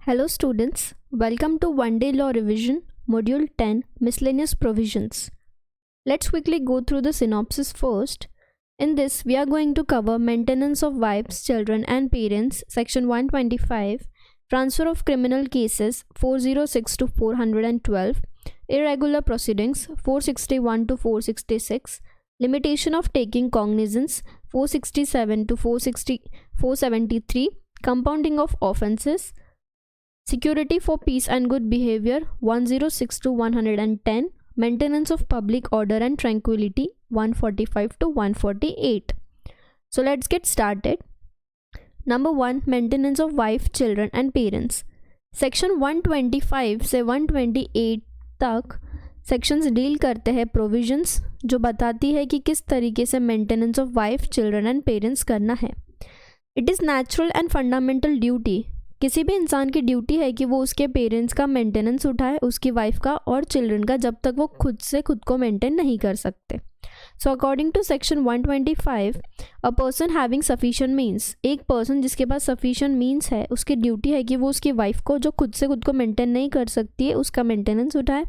Hello students, welcome to One Day Law Revision, Module 10, Miscellaneous Provisions. Let's quickly go through the synopsis first. In this, we are going to cover maintenance of wives, children and parents, section 125, transfer of criminal cases 406 to 412, irregular proceedings 461 to 466, limitation of taking cognizance 467 to 473, compounding of offences, security for peace and good behavior 106 to 110, maintenance of public order and tranquility 145 to 148. So let's get started. Number 1, maintenance of wife, children and parents. Section 125 से 128 तक sections deal करते हैं provisions जो बताती है कि किस तरीके से maintenance of wife, children and parents करना है. It is natural and fundamental duty, किसी भी इंसान की ड्यूटी है कि वो उसके पेरेंट्स का मेंटेनेंस उठाए, उसकी वाइफ का और चिल्ड्रन का, जब तक वो खुद से खुद को मेंटेन नहीं कर सकते. So according to section 125, a person having sufficient means, एक पर्सन जिसके पास सफिशिएंट मीन्स है, उसकी ड्यूटी है कि वो उसकी वाइफ को जो खुद से खुद को मेंटेन नहीं कर सकती है उसका मेंटेनेंस उठाए.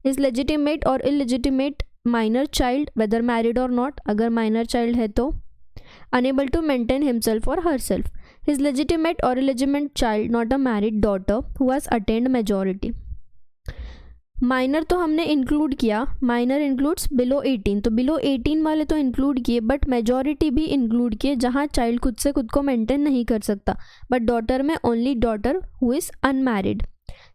इज लेजिटिमेट और illegitimate minor child whether married और नॉट, अगर माइनर चाइल्ड है तो अनेबल टू मेंटेन हिमसेल्फ और herself. His legitimate or illegitimate child, not a married daughter who has attained majority. Minor तो हमने इंक्लूड किया, माइनर इंक्लूड्स बिलो 18, तो below 18 वाले तो इंक्लूड किए, बट मेजॉरिटी भी इंक्लूड किए जहाँ चाइल्ड खुद से खुद को मेंटेन नहीं कर सकता, बट डॉटर में only daughter who is unmarried.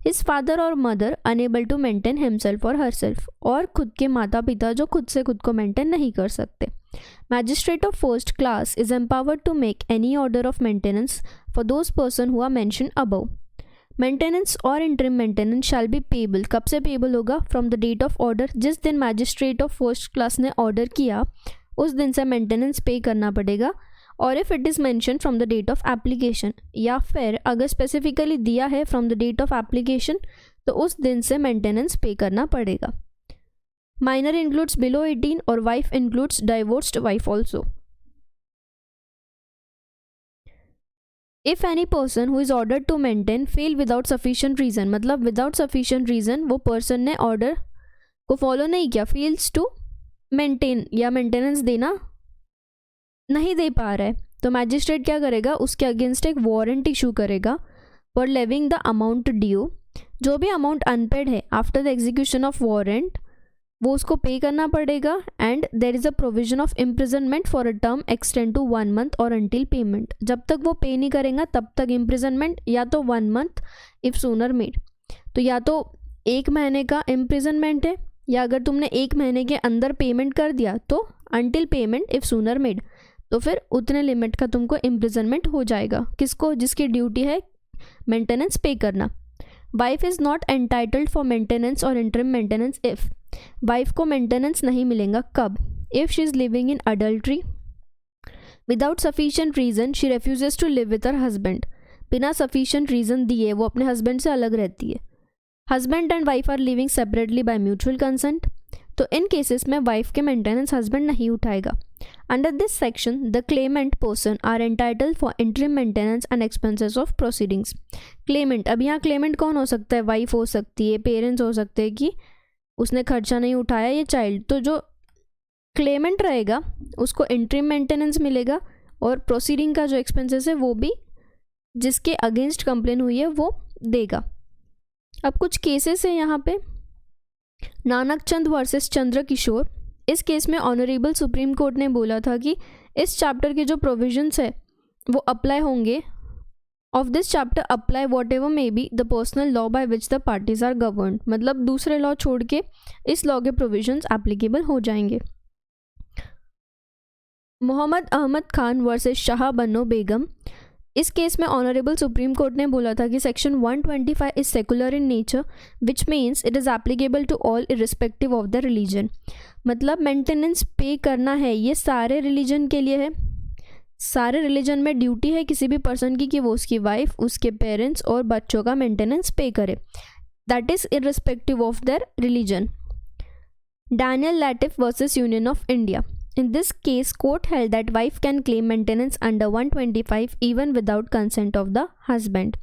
His father और mother unable to maintain himself और हरसेल्फ, और खुद के माता पिता जो खुद से खुद को मेंटेन नहीं कर सकते. Magistrate of first class is empowered to make any order of maintenance for those person who are mentioned above. Maintenance और interim maintenance shall be payable. कब से payable होगा? From the date of order. जिस दिन magistrate of first class ने order किया उस दिन से maintenance pay करना पड़ेगा, और if it is mentioned from the date of application, या फिर अगर specifically दिया है from the date of application तो उस दिन से maintenance pay करना पड़ेगा. Minor includes below 18 और wife includes divorced wife also. If any person who is ordered to maintain fail without sufficient reason, मतलब without sufficient reason वो person ने order को follow नहीं किया, fails to maintain या maintenance देना नहीं दे पा रहा है, तो magistrate क्या करेगा, उसके against एक warrant issue करेगा for levying the amount due. जो भी amount unpaid है after the execution of warrant वो उसको पे करना पड़ेगा. And there is a provision of imprisonment for a term extend to 1 month और अंटिल पेमेंट. जब तक वो पे नहीं करेगा तब तक इम्प्रिजनमेंट, या तो 1 month इफ़ सूनर मेड, तो या तो 1 महीने का इम्प्रिजनमेंट है, या अगर तुमने 1 महीने के अंदर पेमेंट कर दिया तो until payment if sooner made, तो फिर उतने लिमिट का तुमको इम्प्रिजनमेंट हो जाएगा. किसको? जिसकी ड्यूटी है मेंटेनेंस पे करना. Wife is not entitled for maintenance और इंटरिम मेंटेनेंस इफ़, वाइफ को मेंटेनेंस नहीं मिलेगा कब? If she is living in adultery without sufficient reason she refuses to live with her husband, बिना सफिशिएंट रीज़न दिए वो अपने हस्बैंड से अलग रहती है. Husband and wife are living separately by mutual consent, तो इन केसेस में वाइफ के मेंटेनेंस हस्बैंड नहीं उठाएगा. Under this section the Clement person are entitled for interim maintenance and expenses of proceedings. Claimant, अब यहाँ क्लेमेंट कौन हो सकता है? वाइफ हो सकती है, पेरेंट्स हो सकते हैं कि उसने खर्चा नहीं उठाया, ये चाइल्ड. तो जो क्लेमेंट रहेगा उसको इंटरिम मेंटेनेंस मिलेगा, और प्रोसीडिंग का जो एक्सपेंसेस है वो भी जिसके अगेंस्ट कंप्लेन हुई है वो देगा. अब कुछ केसेस हैं यहाँ पे. नानक चंद वर्सेस चंद्र किशोर. इस केस में ऑनरेबल सुप्रीम कोर्ट ने बोला था कि इस चैप्टर के जो प्रोविजंस है वो अप्लाई होंगे. Of this chapter apply whatever may be the personal law by which the parties are governed, मतलब दूसरे लॉ छोड़ के इस लॉ के प्रोविजंस एप्लीकेबल हो जाएंगे. मोहम्मद अहमद खान वर्सेस शाह बनो बेगम. इस केस में ऑनरेबल सुप्रीम कोर्ट ने बोला था कि section 125 is secular in nature which means it is applicable to all irrespective of the religion, मतलब मेंटेनेंस पे करना है ये सारे रिलीजन के लिए है. सारे रिलीजन में ड्यूटी है किसी भी पर्सन की कि वो उसकी वाइफ, उसके पेरेंट्स और बच्चों का मेंटेनेंस पे करे, that is irrespective of their religion. Daniel Latif versus Union of India. In this case, court held that wife can claim maintenance under 125 even without consent of the husband.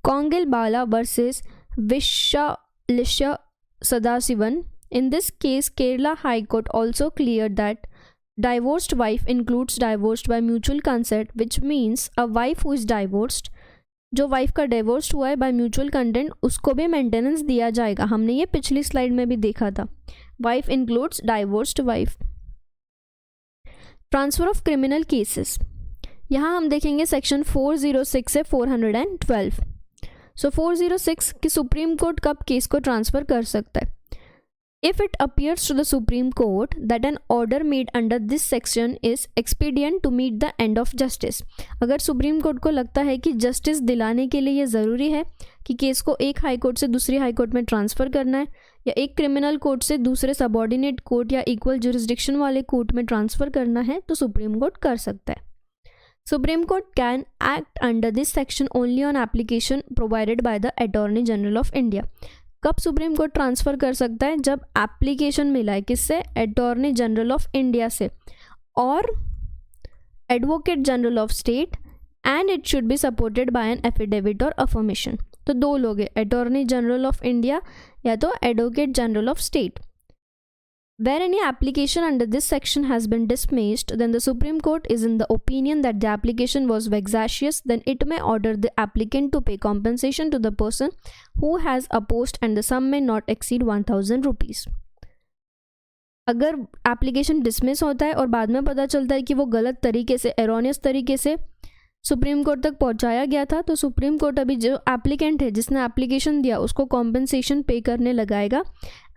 Kongalbala versus Vishalisha Sadasivan. In this case, Kerala High Court also cleared that divorced wife includes divorced by mutual consent, which means a wife who is divorced, जो wife का divorce हुआ है by mutual content, उसको भी maintenance दिया जाएगा. हमने ये पिछली स्लाइड में भी देखा था. Wife includes divorced wife. Transfer of criminal cases, यहाँ हम देखेंगे सेक्शन 406 से 412. सो 406 कि सुप्रीम कोर्ट कब केस को ट्रांसफ़र कर सकता है. If it appears to the Supreme Court that an order made under this section is expedient to meet the end of justice, अगर सुप्रीम कोर्ट को लगता है कि जस्टिस दिलाने के लिए ये ज़रूरी है कि केस को एक हाई कोर्ट से दूसरी हाई कोर्ट में ट्रांसफ़र करना है या एक क्रिमिनल कोर्ट से दूसरे सबॉर्डिनेट कोर्ट या इक्वल जुरिस्डिक्शन वाले कोर्ट में ट्रांसफ़र करना है, तो सुप्रीम कोर्ट कर सकता है. Supreme court can act under this section only on application provided by the attorney general of India. कब सुप्रीम कोर्ट ट्रांसफ़र कर सकता है? जब एप्लीकेशन मिला है किससे? अटॉर्नी जनरल ऑफ इंडिया से और advocate general of state, and it should be supported bye an affidavit और अफर्मेशन. तो दो लोग हैं, अटॉर्नी जनरल ऑफ इंडिया या तो advocate general of state. Where any application under this section has been dismissed, then the Supreme Court is in the opinion that the application was vexatious, then it may order the applicant to pay compensation to the person who has opposed and the sum may not exceed 1000 rupees. अगर application dismiss होता है और बाद में पता चलता है कि वो गलत तरीके से, एरोनियस तरीके से सुप्रीम कोर्ट तक पहुंचाया गया था, तो सुप्रीम कोर्ट अभी जो एप्लीकेंट है जिसने एप्लीकेशन दिया उसको कॉम्पनसेशन पे करने लगाएगा,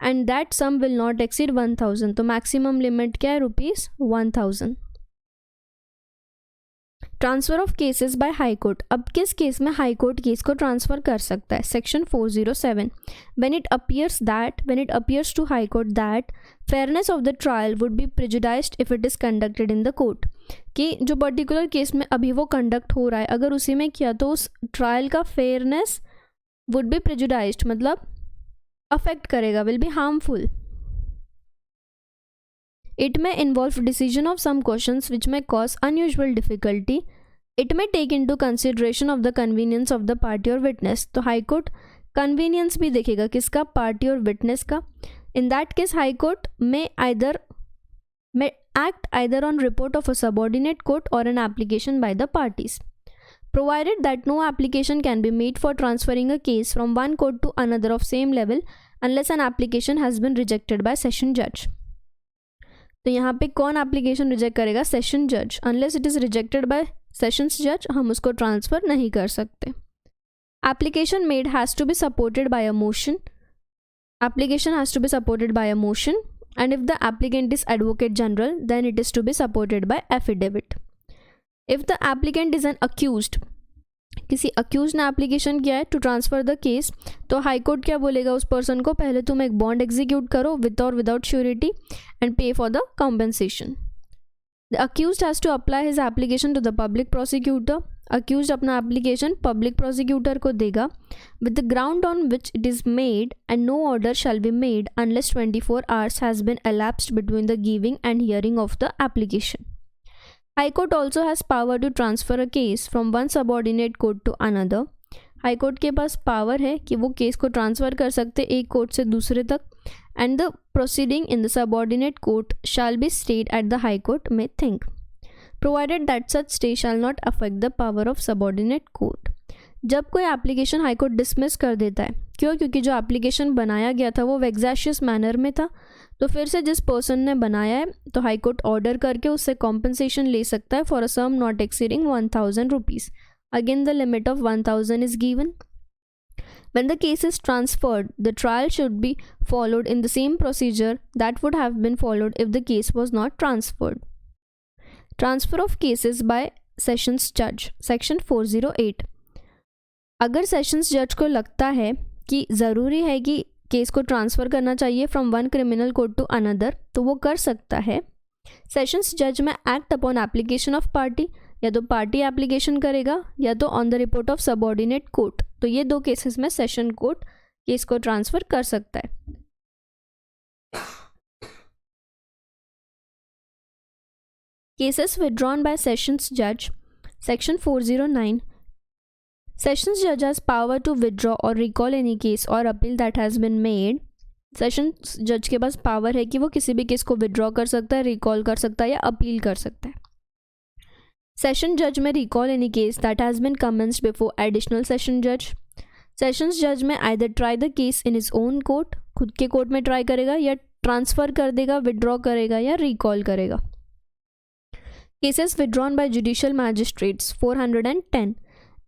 and that sum will not exceed 1000. तो मैक्सिमम लिमिट क्या है? ₹1000. Transfer of cases by high court. अब किस केस में हाई कोर्ट केस को ट्रांसफ़र कर सकता है? Section 407. When it appears to high court that fairness of the trial would be prejudiced if it is conducted in the court, कि जो particular case में अभी वो कंडक्ट हो रहा है अगर उसी में किया तो उस ट्रायल का फेयरनेस वुड बी प्रेजुडाइज्ड, मतलब अफेक्ट करेगा, will be harmful. It may involve decision of some questions which may cause unusual difficulty. It may take into consideration of the convenience of the party or witness. तो high court convenience भी देखेगा, किसका? Party और witness का. In that case, High Court may act either on report of a subordinate court or an application by the parties, provided that no application can be made for transferring a case from one court to another of same level unless an application has been rejected by session judge. तो यहाँ पे कौन application reject करेगा? Session जज. Unless it is rejected by sessions जज हम उसको transfer नहीं कर सकते. Application made has to be supported by a motion. Application has to be supported by a motion, and if the applicant is advocate general then it is to be supported by affidavit. If the applicant is an accused, किसी accused ने application किया है to transfer the case, तो high court क्या बोलेगा उस person को? पहले तुम एक बॉन्ड एग्जीक्यूट करो विद और without surety and pay for the compensation. The accused has to apply his application to the public prosecutor. Accused अपना एप्लीकेशन पब्लिक प्रोसिक्यूटर को देगा with the ground on which it is made, and no order shall be made unless 24 hours has been elapsed between the giving and hearing of the application. High Court also has power to transfer a case from one subordinate court to another. High court के पास power है कि वो case को transfer कर सकते एक court से दूसरे तक, and the proceeding in the subordinate court shall be stayed at the high court में think, provided that such stay shall not affect the power of subordinate court. जब कोई एप्लीकेशन हाई कोर्ट डिसमिस कर देता है, क्यों? क्योंकि जो application बनाया गया था वो वेक्साशियस मैनर में था, तो फिर से जिस पर्सन ने बनाया है तो हाई कोर्ट ऑर्डर करके उससे कॉम्पनसेशन ले सकता है for a sum not exceeding 1000 rupees. Again the limit of 1000 is given. When the case is transferred, the trial should be followed in the same procedure that would have been followed if the case was not transferred. Transfer of cases by Sessions Judge. Section 408. अगर sessions जज को लगता है कि ज़रूरी है कि case को ट्रांसफ़र करना चाहिए from one criminal court to another, तो वो कर सकता है. सेशंस जज may act upon application of party, या तो पार्टी एप्लीकेशन करेगा या तो on the report of subordinate court. तो ये दो केसेस में सेशन कोर्ट केस को ट्रांसफ़र कर सकता है. केसेस विथड्रॉन बाय सेशंस जज. Section 409. Sessions judge has power to withdraw or recall any case or appeal that has been made. Session जज के पास पावर है कि वो किसी भी केस को विड्रॉ कर सकता है, रिकॉल कर सकता है या अपील कर सकता है. सेशन जज में recall any case that has been commenced before additional session जज. सेशंस जज में either try the case in his own court, खुद के कोर्ट में ट्राई करेगा, या ट्रांसफ़र कर देगा, विड्रॉ करेगा या रिकॉल करेगा. Cases withdrawn bye judicial magistrates 410.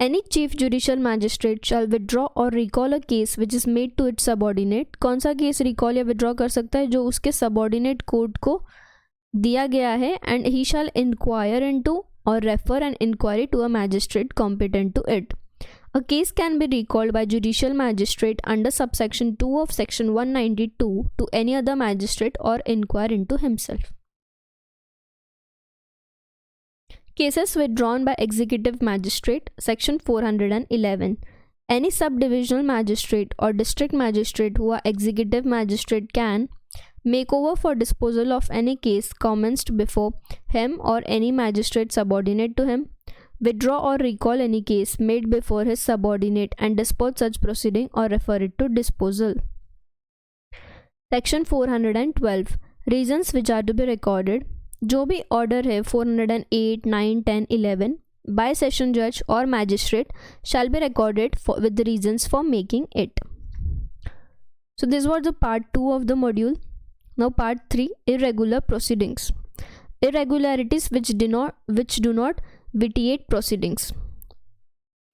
Any chief judicial magistrate shall withdraw or recall a case which is made to its subordinate. कौन सा केस रिकॉल या विड्रॉ कर सकता है? जो उसके सबॉर्डिनेट कोर्ट को दिया गया है. And he shall inquire into और refer an inquiry to a magistrate competent to it. A case can be recalled by judicial magistrate under subsection 2 of section 192 to any other magistrate or inquire into himself. Cases withdrawn by executive magistrate, section 411. Any subdivisional magistrate or district magistrate who are executive magistrate can make over for disposal of any case commenced before him or any magistrate subordinate to him, withdraw or recall any case made before his subordinate and dispose such proceeding or refer it to disposal. Section 412. Reasons which are to be recorded. जो भी order है 408, 9, 10, 11 bye session जज और magistrate shall be recorded with the reasons for making it. So this was the part 2 of the module. Now part 3, irregular proceedings. Irregularities which do not vitiate proceedings.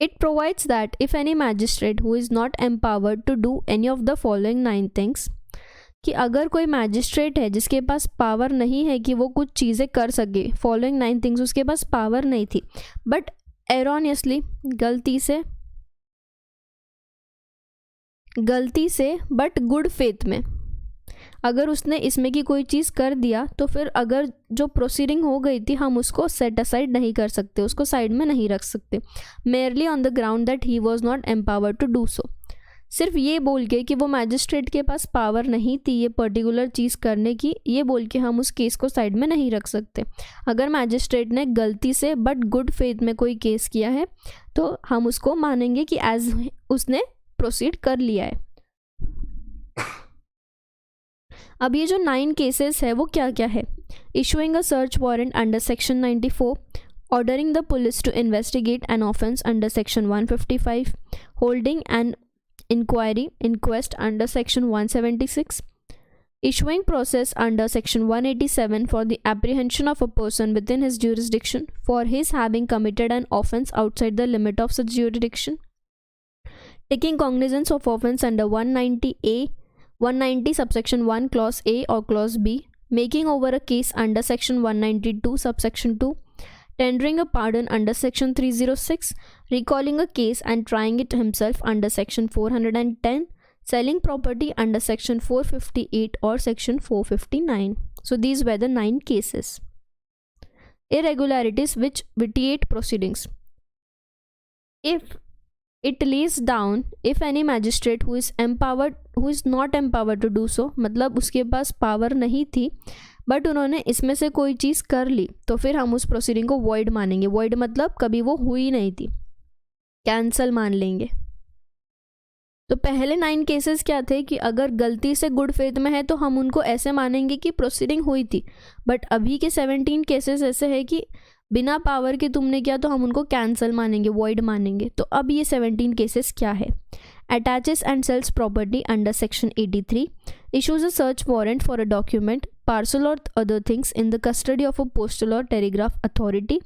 It provides that if any magistrate who is not empowered to do any of the following 9 things, कि अगर कोई magistrate है जिसके पास power नहीं है कि वो कुछ चीज़ें कर सके, फॉलोइंग 9 थिंग्स उसके पास पावर नहीं थी, बट एरोनियसली गलती से बट गुड फेथ में अगर उसने इसमें की कोई चीज़ कर दिया, तो फिर अगर जो प्रोसीडिंग हो गई थी हम उसको सेट असाइड नहीं कर सकते, उसको साइड में नहीं रख सकते, merely on the ground that he was not empowered to do so. सिर्फ ये बोल के कि वो मैजिस्ट्रेट के पास पावर नहीं थी ये पर्टिकुलर चीज़ करने की, ये बोल के हम उस केस को साइड में नहीं रख सकते. अगर मैजिस्ट्रेट ने गलती से बट गुड फेथ में कोई केस किया है तो हम उसको मानेंगे कि एज उसने प्रोसीड कर लिया है. अब ये जो 9 केसेस है वो क्या क्या है? Issuing a search warrant under section 94, ordering the police to investigate an offence under section 155, holding an inquest under section 176, issuing process under section 187 for the apprehension of a person within his jurisdiction for his having committed an offence outside the limit of such jurisdiction, taking cognizance of offence under 190 subsection 1 clause A or clause B, making over a case under section 192 subsection 2, tendering a pardon under section 306, recalling a case and trying it himself under section 410, selling property under section 458 or section 459. So these were the 9 cases. Irregularities which vitiate proceedings. If it lays down, if any magistrate who is not empowered to do so, मतलब उसके पास power नहीं थी but उन्होंने इसमें से कोई चीज़ कर ली, तो फिर हम उस प्रोसीडिंग को वॉइड मानेंगे. वॉइड मतलब कभी वो हुई नहीं थी, कैंसल मान लेंगे. तो पहले 9 केसेस क्या थे कि अगर गलती से गुड फेथ में है तो हम उनको ऐसे मानेंगे कि प्रोसीडिंग हुई थी, बट अभी के 17 केसेस ऐसे है कि बिना पावर के तुमने किया तो हम उनको कैंसल मानेंगे, वॉइड मानेंगे. तो अब ये 17 केसेस क्या है? Attaches and sells property under section 83, issues a search warrant for a document, parcel or other things in the custody of a postal or telegraph authority,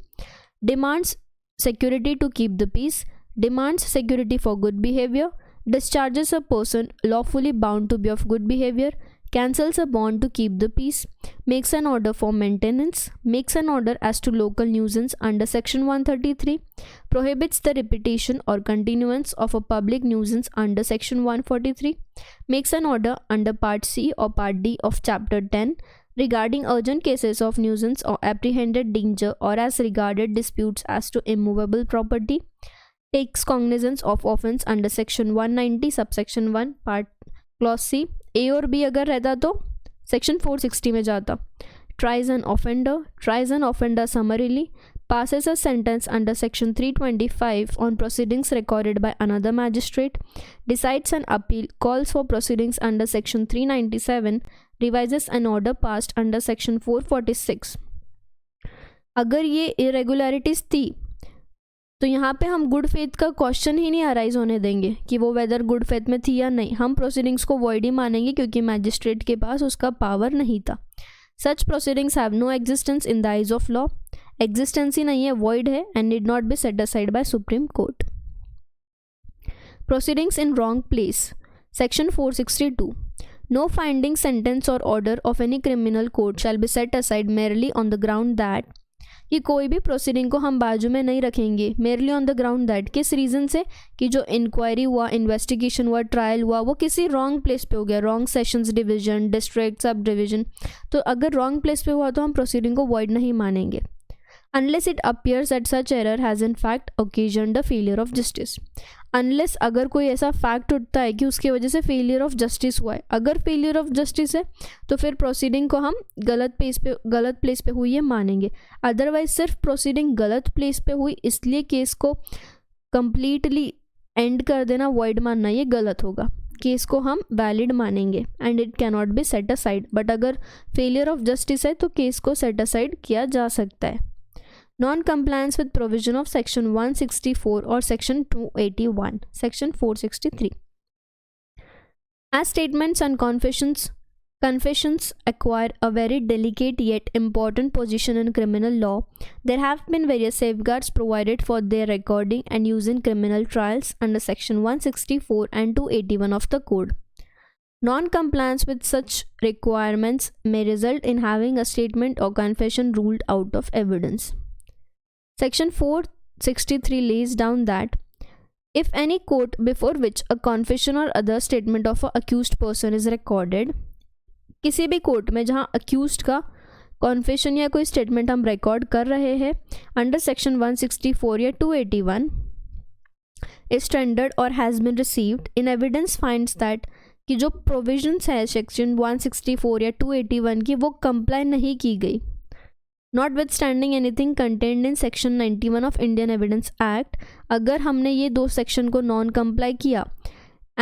demands security to keep the peace, demands security for good behavior, discharges a person lawfully bound to be of good behavior, cancels a bond to keep the peace, makes an order for maintenance, makes an order as to local nuisance under section 133, prohibits the repetition or continuance of a public nuisance under section 143, makes an order under part C or part D of chapter 10 regarding urgent cases of nuisance or apprehended danger or as regarded disputes as to immovable property, takes cognizance of offence under section 190 subsection 1 part clause C. A और B अगर रहता तो section 460 में जाता. Tries an offender, tries an offender summarily, passes a sentence under section 325 on proceedings recorded by another magistrate, decides an appeal, calls for proceedings under section 397, revises an order passed under section 446. अगर ये irregularities थी तो यहाँ पे हम good faith का question ही नहीं arise होने देंगे कि वो वेदर गुड फेथ में थी या नहीं. हम प्रोसीडिंग्स को वॉइड ही मानेंगे क्योंकि मैजिस्ट्रेट के पास उसका पावर नहीं था. Such proceedings have no existence in the eyes of law. Existence ही नहीं है, वॉइड है and need not be set aside by supreme court. Proceedings in wrong place. Section 462. No finding, sentence or order of any criminal court shall be set aside merely on the ground that, कि कोई भी proceeding को हम बाजू में नहीं रखेंगे merely on the ground that. किस रीज़न से? कि जो इंक्वायरी हुआ, इन्वेस्टिगेशन हुआ, ट्रायल हुआ, वो किसी रॉन्ग प्लेस पे हो गया, wrong sessions division, district, sub division. तो अगर रॉन्ग प्लेस पे हुआ तो हम प्रोसीडिंग को वॉइड नहीं मानेंगे. Unless it appears that such error has in fact occasion the failure of justice. Unless अगर कोई ऐसा फैक्ट उठता है कि उसकी वजह से फेलियर ऑफ जस्टिस हुआ है. अगर फेलियर ऑफ जस्टिस है तो फिर प्रोसीडिंग को हम गलत प्लेस पे हुई है मानेंगे. अदरवाइज सिर्फ प्रोसीडिंग गलत प्लेस पे हुई इसलिए केस को कंप्लीटली एंड कर देना, वॉइड मानना, ये गलत होगा. केस को हम वैलिड मानेंगे and it can not be set aside. But अगर फेलियर ऑफ जस्टिस है तो केस को सेट असाइड किया जा सकता है. Non-compliance with provision of section 164 or section 281, section 463. As statements and confessions acquire a very delicate yet important position in criminal law, there have been various safeguards provided for their recording and use in criminal trials under section 164 and 281 of the code. Non-compliance with such requirements may result in having a statement or confession ruled out of evidence. Section 463 lays down that if any court before which a confession or other statement of an accused person is recorded, किसी भी court में जहाँ accused का confession या कोई statement हम record कर रहे हैं अंडर सेक्शन 164 या 281 is tendered or has been received, in evidence finds that कि जो प्रोविजंस है सेक्शन 164 या 281 की वो कंप्लाई नहीं की गई. Notwithstanding anything contained in section 91 of Indian Evidence Act, अगर हमने ये दो सेक्शन को नॉन कंप्लाई किया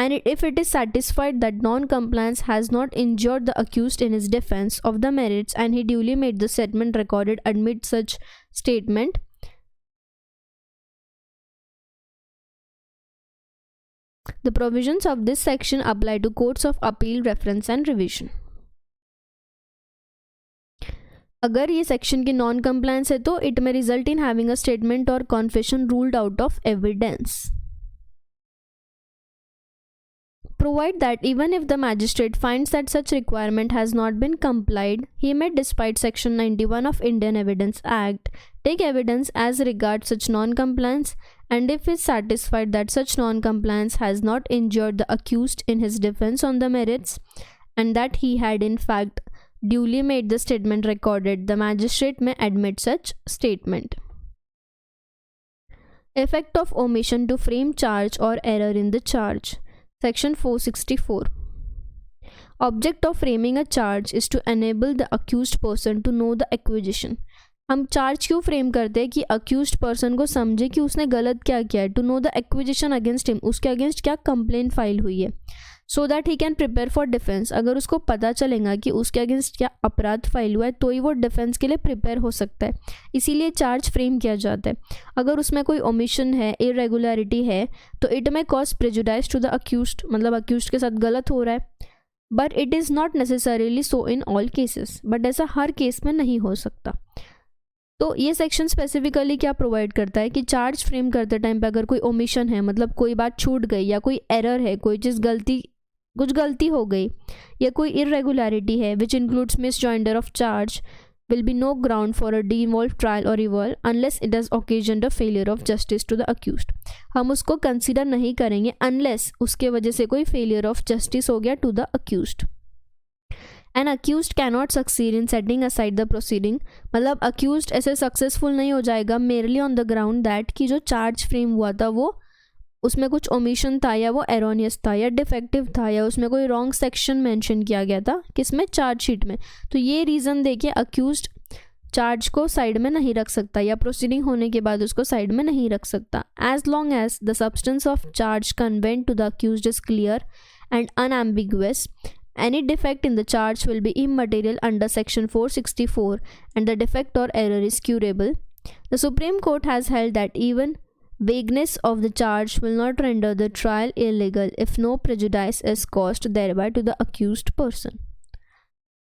and if it is satisfied that non-compliance has not injured the accused in his defense of the merits and he duly made the statement recorded admit such statement, the provisions of this section apply to courts of appeal, reference and revision. अगर ये section की non compliance है तो it में result in having a statement और confession ruled out of evidence. Provide that even if the magistrate finds that such requirement has not been complied, he may, despite section 91 of Indian Evidence Act, take evidence as regards such non-compliance, and if is satisfied that such non-compliance has not injured the accused in his defense on the merits, and that he had in fact duly made the statement recorded, the magistrate may admit such statement. Effect of omission to frame charge or error in the charge. Section 464. Object of framing a charge is to enable the accused person to know the accusation. हम charge क्यों frame करते हैं कि accused person को समझे कि उसने गलत क्या किया है, to know the acquisition against him, उसके अगेंस्ट क्या कंप्लेंट फाइल हुई है, so that he can prepare for defence. अगर उसको पता चलेगा कि उसके अगेंस्ट क्या अपराध फाइल हुआ है तो ही वो डिफेंस के लिए प्रिपेयर हो सकता है. इसीलिए चार्ज फ्रेम किया जाता है. अगर उसमें कोई ओमिशन है, इरेगुलरिटी है, तो it may cause prejudice to the accused, मतलब अक्यूज्ड के साथ गलत हो रहा है. But it is not necessarily so in all cases, but ऐसा हर केस में नहीं हो सकता. तो ये सेक्शन स्पेसिफिकली क्या प्रोवाइड करता है कि चार्ज फ्रेम करते टाइम पे अगर कोई ओमिशन है, मतलब कोई बात छूट गई या कोई एरर है, कोई चीज़ कुछ गलती हो गई या कोई इरेगुलरिटी है which includes misjoinder of charge, will be no ground for a devolved trial or revolt unless it has occasioned a failure of justice to the accused. हम उसको कंसिडर नहीं करेंगे unless उसके वजह से कोई failure of justice हो गया to the accused. An accused cannot succeed in setting aside the proceeding, मतलब accused ऐसे successful नहीं हो जाएगा merely on the ground that कि जो charge frame हुआ था वो उसमें कुछ ओमिशन था या वो एरोनियस था या डिफेक्टिव था या उसमें कोई रॉन्ग सेक्शन मेंशन किया गया था किसमें, चार्जशीट में. तो ये रीज़न देके अक्यूज्ड चार्ज को साइड में नहीं रख सकता या प्रोसीडिंग होने के बाद उसको साइड में नहीं रख सकता. As long as the substance of charge conveyed to the accused is clear and unambiguous, any defect in the charge will be immaterial under section 464 and the defect or error is curable. The Supreme Court has held that even vagueness of the charge will not render the trial illegal if no prejudice is caused thereby to the accused person.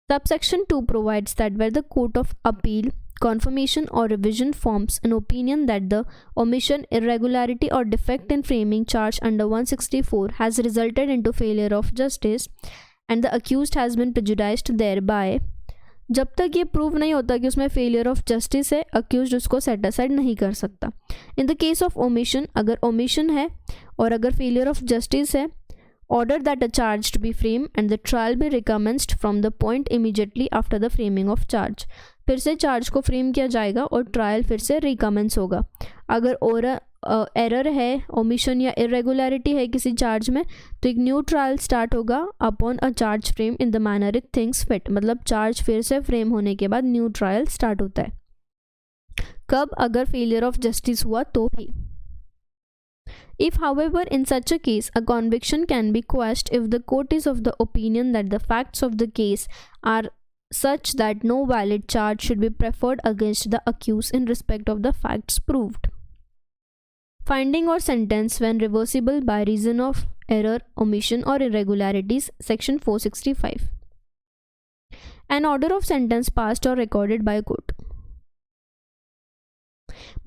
Subsection 2 provides that where the Court of Appeal, confirmation or revision forms an opinion that the omission, irregularity or defect in framing charge under 164 has resulted into failure of justice and the accused has been prejudiced thereby, जब तक ये prove नहीं होता कि उसमें failure of justice है, accused उसको set aside नहीं कर सकता. In the case of omission, अगर ओमिशन है और अगर फेलियर ऑफ जस्टिस है, order that a charge to be frame and the trial be recommenced from the point immediately after the framing of charge. फिर से चार्ज को frame किया जाएगा और ट्रायल फिर से रिकमेंस होगा. अगर एरर है, ओमिशन या इरेगुलरिटी है किसी चार्ज में, तो एक न्यू ट्रायल स्टार्ट होगा upon a charge frame in the manner it thinks fit. मतलब चार्ज फिर से फ्रेम होने के बाद न्यू ट्रायल स्टार्ट होता है. कब? अगर फेलियर ऑफ जस्टिस हुआ तो भी. If, however, in such a case, a conviction can be quashed if the court is of the opinion that the facts of the case are such that no valid charge should be preferred against the accused in respect of the facts proved. Finding or sentence when reversible by reason of error, omission or irregularities, section 465. An order of sentence passed or recorded by court.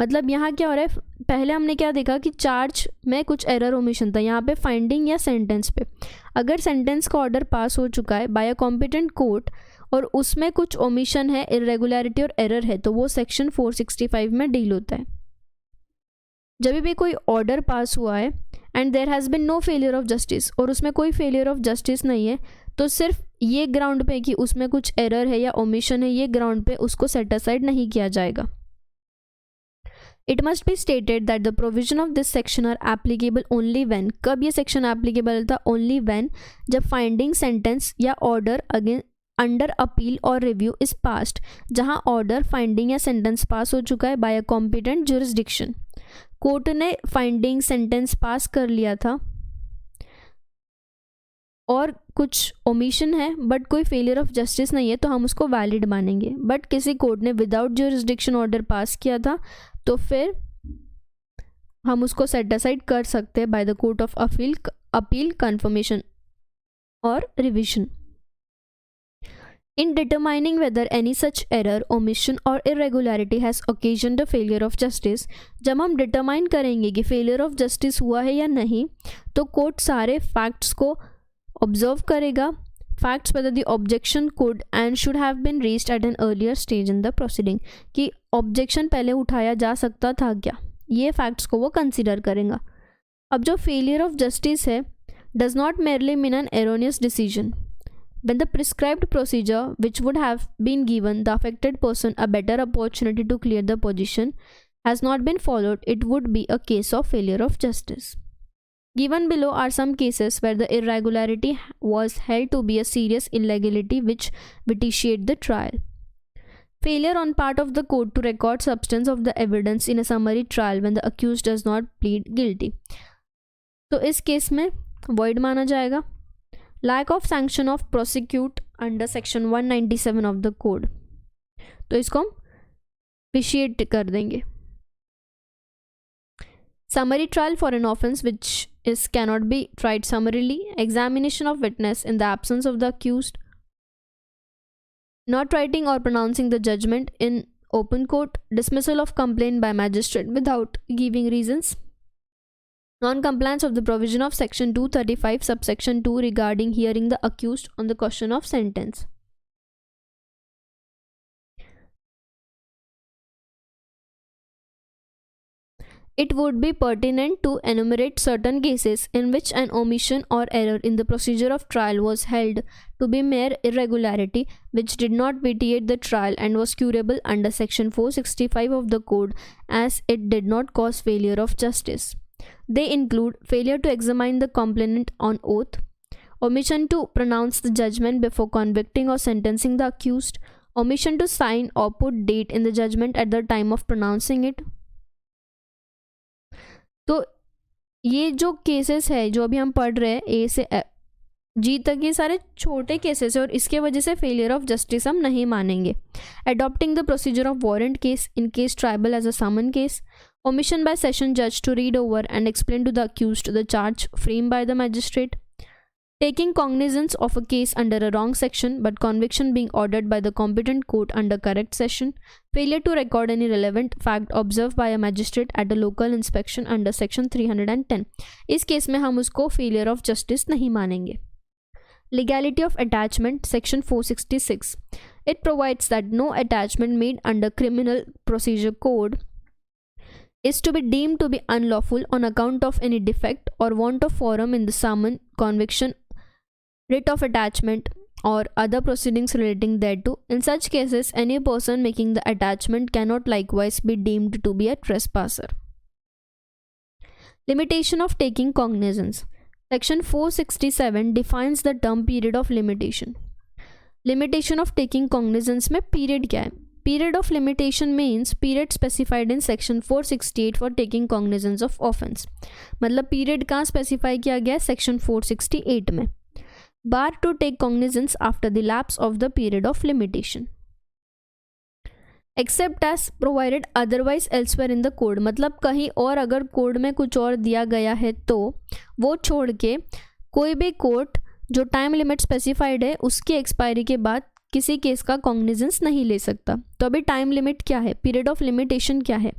मतलब यहाँ क्या हो रहा है, पहले हमने क्या देखा कि चार्ज में कुछ एरर ओमिशन था, यहाँ पे फाइंडिंग या सेंटेंस पे. अगर सेंटेंस का ऑर्डर पास हो चुका है बाय अ कॉम्पिटेंट कोर्ट और उसमें कुछ ओमिशन है, इरेगुलरिटी और एरर है, तो वो सेक्शन 465 में डील होता है. जब भी कोई ऑर्डर पास हुआ है and there has been no failure of justice और उसमें कोई फेलियर ऑफ जस्टिस नहीं है, तो सिर्फ ये ग्राउंड पे कि उसमें कुछ एरर है या ओमिशन है, ये ग्राउंड पे उसको सेट असाइड नहीं किया जाएगा. It must be stated that the provision of this section are applicable only when, कब ये section applicable था? Only when, जब finding, sentence या order again under appeal or review is passed, जहाँ order, finding या sentence पास हो चुका है by a competent jurisdiction. Court ने finding, sentence पास कर लिया था और कुछ ओमिशन है बट कोई फेलियर ऑफ जस्टिस नहीं है, तो हम उसको वैलिड मानेंगे. बट किसी कोर्ट ने विदाउट ज्यूरिसडिक्शन ऑर्डर पास किया था, तो फिर हम उसको सेट असाइड कर सकते हैं by the court of appeal, confirmation और revision. In determining whether any such error, omission or irregularity has occasioned a failure of justice, जब हम डिटरमाइन करेंगे कि फेलियर ऑफ जस्टिस हुआ है या नहीं, तो कोर्ट सारे फैक्ट्स को ऑब्जर्व करेगा. Facts whether the objection could and should have been raised at an earlier stage in the proceeding, कि ऑब्जेक्शन पहले उठाया जा सकता था क्या, ये फैक्ट्स को वो कंसिडर करेगा. अब जो फेलियर ऑफ जस्टिस है does not merely mean an erroneous decision. When the prescribed procedure which would have been given the affected person a better opportunity to clear the position has not been followed, it would be a case of failure of justice. Given below are some cases where the irregularity was held to be a serious illegality which vitiate the trial. Failure on part of the court to record substance of the evidence in a summary trial when the accused does not plead guilty. तो इस case में void माना जाएगा. Lack of sanction of prosecute under section 197 of the code, तो इसको हम vitiate कर देंगे. Summary trial for an offense which is cannot be tried summarily, examination of witness in the absence of the accused, not writing or pronouncing the judgment in open court, dismissal of complaint by magistrate without giving reasons, non-compliance of the provision of section 235 subsection 2 regarding hearing the accused on the question of sentence. It would be pertinent to enumerate certain cases in which an omission or error in the procedure of trial was held to be mere irregularity which did not vitiate the trial and was curable under section 465 of the code as it did not cause failure of justice. They include failure to examine the complainant on oath, omission to pronounce the judgment before convicting or sentencing the accused, omission to sign or put date in the judgment at the time of pronouncing it. तो ये जो cases है जो अभी हम पढ़ रहे हैं ए से जी तक, ये सारे छोटे केसेस है और इसके वजह से फेलियर ऑफ जस्टिस हम नहीं मानेंगे. Adopting the procedure of warrant case in case triable as a summons case, omission by session judge to read over and explain to the accused the charge framed by the magistrate, taking cognizance of a case under a wrong section but conviction being ordered by the competent court under correct section, failure to record any relevant fact observed by a magistrate at a local inspection under section 310. इस case में हम उसको failure of justice नहीं मानेंगे. Legality of attachment, section 466. It provides that no attachment made under criminal procedure code is to be deemed to be unlawful on account of any defect or want of forum in the summon, conviction, writ of attachment or other proceedings relating thereto. In such cases, any person making the attachment cannot likewise be deemed to be a trespasser. Limitation of taking cognizance. Section 467 defines the term period of limitation. Limitation of taking cognizance में period क्या है? Period of limitation means period specified in section 468 for taking cognizance of offence. मतलब period कहाँ specify किया गया है? section 468 में. Bar to take cognizance after the lapse of the period of limitation. Except as provided otherwise elsewhere in the code. मतलब कहीं और अगर कोड में कुछ और दिया गया है तो वो छोड़ के कोई भी कोर्ट जो टाइम लिमिट स्पेसिफाइड है उसके एक्सपायरी के बाद किसी केस का कॉग्निजेंस नहीं ले सकता. तो अभी टाइम लिमिट क्या है, पीरियड ऑफ लिमिटेशन क्या है?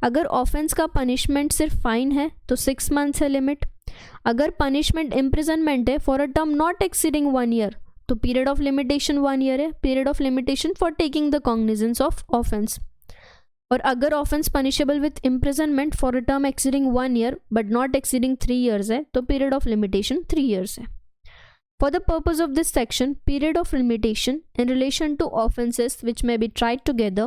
अगर ऑफेंस का पनिशमेंट सिर्फ फाइन है तो 6 मंथ्स है लिमिट. अगर पनिशमेंट इम्प्रिजनमेंट है for a term not exceeding 1 year तो पीरियड ऑफ लिमिटेशन 1 ईयर है. Period of limitation for taking the cognizance of offence. और अगर offence punishable with imprisonment for a term exceeding 1 year but not exceeding 3 years है तो period of limitation 3 years है. For the purpose of this section, period of limitation in relation to offences which may be tried together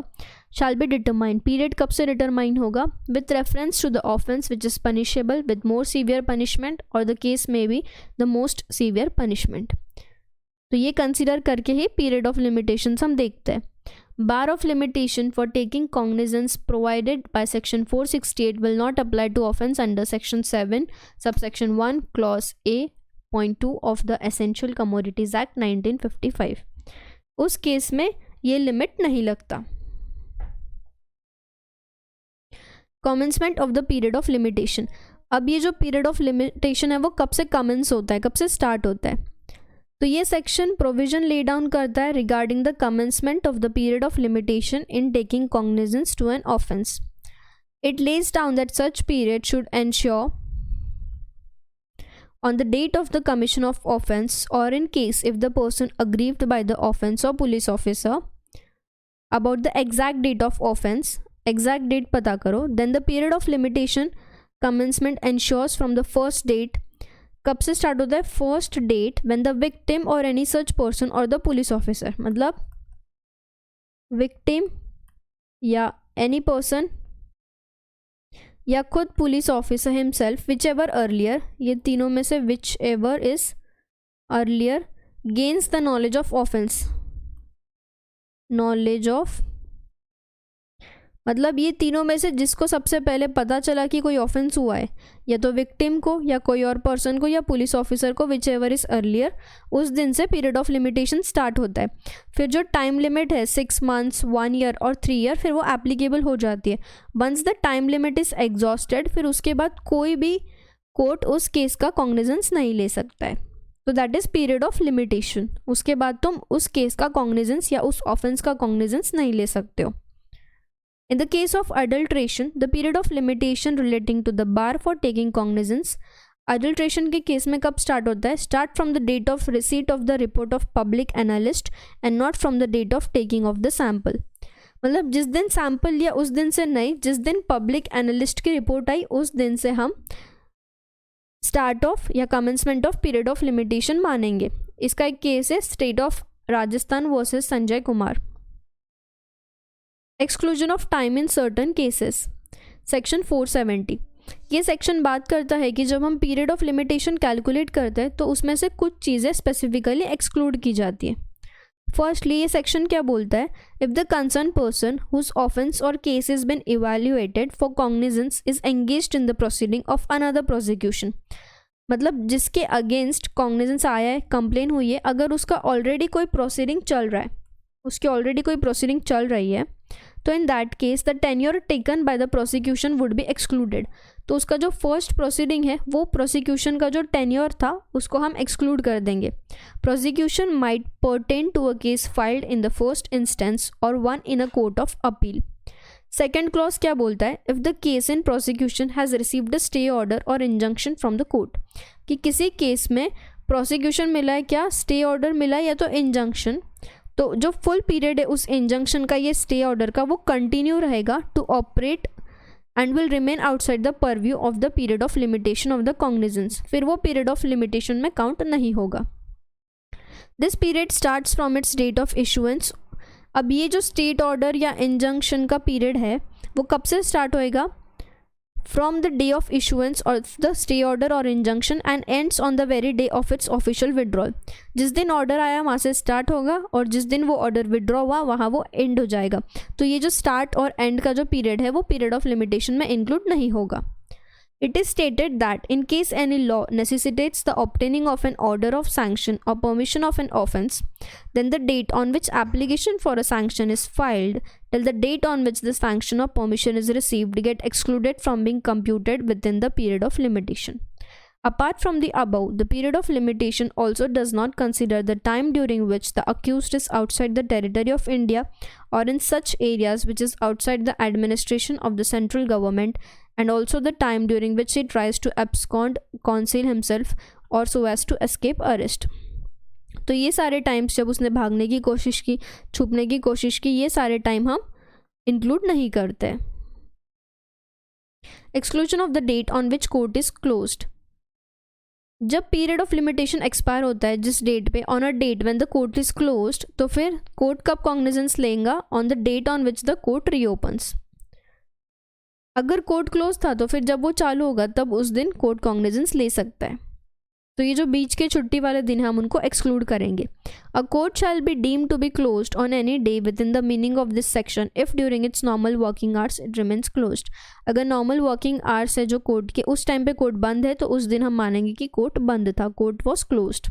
shall be determined. Period कब से determine होगा? With reference to the offence which is punishable with more severe punishment or the case may be the most severe punishment. तो ये consider करके ही period of limitations हम देखते हैं. Bar of limitation for taking cognizance provided by section 468 will not apply to offence under section 7 subsection 1 clause A.2 of the Essential Commodities Act 1955. उस case में ये limit नहीं लगता. Commencement of the period of limitation. अब ये जो period of limitation है वो कब से कमेंस होता है, कब से स्टार्ट होता है? तो ये सेक्शन प्रोविजन ले डाउन करता है regarding the commencement of the period of limitation in taking cognizance to an offence. It lays down that such period should ensure on the date of the commission of offence or in case if the person aggrieved by the offence or police officer about the exact date of offence, exact date पता करो, then the period of limitation commencement ensures from the first date. कब से start होता है? First date when the victim or any such person or the police officer, मतलब victim या any person या खुद police officer himself, which ever earlier, ये तीनों में से which ever is earlier, gains the knowledge of offence. Knowledge of मतलब ये तीनों में से जिसको सबसे पहले पता चला कि कोई ऑफेंस हुआ है, या तो विक्टिम को या कोई और पर्सन को या पुलिस ऑफिसर को, विच एवर इज अर्लियर, उस दिन से पीरियड ऑफ लिमिटेशन स्टार्ट होता है. फिर जो टाइम लिमिट है 6 मंथ्स, 1 ईयर और 3 ईयर, फिर वो एप्लीकेबल हो जाती है. Once the time limit is exhausted, फिर उसके बाद कोई भी कोर्ट उस केस का कॉग्निजेंस नहीं ले सकता है. तो that is period of limitation. उसके बाद तुम उस केस का कॉग्निजेंस या उस ऑफेंस का कॉग्निजेंस नहीं ले सकते हो. In the case of adulteration, the period of limitation relating to the bar for taking cognizance, adulteration के केस में कब स्टार्ट होता है? Start from the date of receipt of the report of public analyst and not from the date of taking of the sample. मतलब जिस दिन sample लिया उस दिन से नहीं, जिस दिन पब्लिक एनालिस्ट की रिपोर्ट आई उस दिन से हम स्टार्ट ऑफ या commencement of period of limitation मानेंगे. इसका एक केस है state of Rajasthan versus Sanjay Kumar. Exclusion of time in certain cases, section 470. ये सेक्शन बात करता है कि जब हम पीरियड ऑफ लिमिटेशन कैलकुलेट करते हैं तो उसमें से कुछ चीज़ें स्पेसिफिकली एक्सक्लूड की जाती है. फर्स्टली ये सेक्शन क्या बोलता है, if the concern person whose offence और case is been evaluated for cognizance is engaged in the proceeding of another prosecution, मतलब जिसके अगेंस्ट कॉग्निजेंस आया है, कंप्लेन हुई है, अगर उसका ऑलरेडी कोई प्रोसीडिंग चल रहा है, उसकी ऑलरेडी कोई प्रोसीडिंग चल रही है, तो in that case the tenure taken by the prosecution would be excluded. तो उसका जो फर्स्ट प्रोसीडिंग है वो प्रोसिक्यूशन का जो टेन्योर था उसको हम एक्सक्लूड कर देंगे। Prosecution might pertain to a case filed in the first instance और one in a court of appeal. Second clause क्या बोलता है, if the case in prosecution has received a stay order और इंजंक्शन फ्रॉम द कोर्ट, कि किसी case में prosecution मिला है, क्या स्टे ऑर्डर मिला है या तो इंजंक्शन, तो जो फुल पीरियड है उस इंजंक्शन का, ये स्टे ऑर्डर का, वो कंटिन्यू रहेगा to operate and will remain outside the purview of the period of limitation of the cognizance, फिर वो पीरियड ऑफ लिमिटेशन में काउंट नहीं होगा। This period starts from its date of issuance. अब ये जो स्टेट ऑर्डर या इंजंक्शन का पीरियड है वो कब से स्टार्ट होएगा, from the day of issuance of the stay order और injunction and ends on the very day of its official withdrawal. जिस दिन ऑर्डर आया वहाँ से स्टार्ट होगा और जिस दिन वो ऑर्डर विड्रॉ हुआ वहाँ वो एंड हो जाएगा। तो ये जो स्टार्ट और एंड का जो पीरियड है वो पीरियड ऑफ लिमिटेशन में इंक्लूड नहीं होगा। It is stated that in case any law necessitates the obtaining of an order of sanction or permission of an offence, then the date on which application for a sanction is filed till the date on which the sanction or permission is received get excluded from being computed within the period of limitation. Apart from the above, the period of limitation also does not consider the time during which the accused is outside the territory of India or in such areas which is outside the administration of the central government, and also the time during which he tries to abscond, conceal himself or so as to escape arrest. तो ये सारे times जब उसने भागने की कोशिश की, छुपने की कोशिश की, ये सारे टाइम हम इंक्लूड नहीं करते। Exclusion of the date on which court is closed. जब पीरियड ऑफ लिमिटेशन एक्सपायर होता है जिस डेट पे, on a date when the court is closed, तो फिर कोर्ट कब कॉग्निजेंस लेगा, on the date on which the court reopens. अगर कोर्ट क्लोज था तो फिर जब वो चालू होगा तब उस दिन कोर्ट कॉग्निजेंस ले सकता है। तो ये जो बीच के छुट्टी वाले दिन हैं हम उनको एक्सक्लूड करेंगे। A court shall be deemed to be closed on any day within the meaning of this section if during its normal working hours it remains closed. अगर नॉर्मल वर्किंग आवर्स है जो court के, उस time पे court बंद है तो उस दिन हम मानेंगे कि कोर्ट बंद था, court was closed.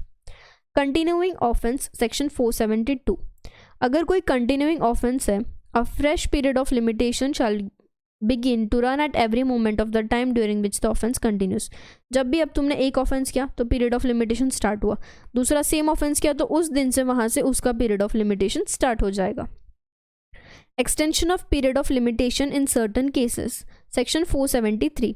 Continuing offence section 472। अगर कोई कंटिन्यूइंग ऑफेंस है, a fresh period of limitation shall begin to run at every moment of the time during which the offense continues। जब भी अब तुमने एक ऑफेंस किया तो पीरियड ऑफ लिमिटेशन स्टार्ट हुआ, दूसरा सेम ऑफेंस किया तो उस दिन से वहाँ से उसका पीरियड ऑफ लिमिटेशन स्टार्ट हो जाएगा। Extension of period of limitation in certain cases section 473।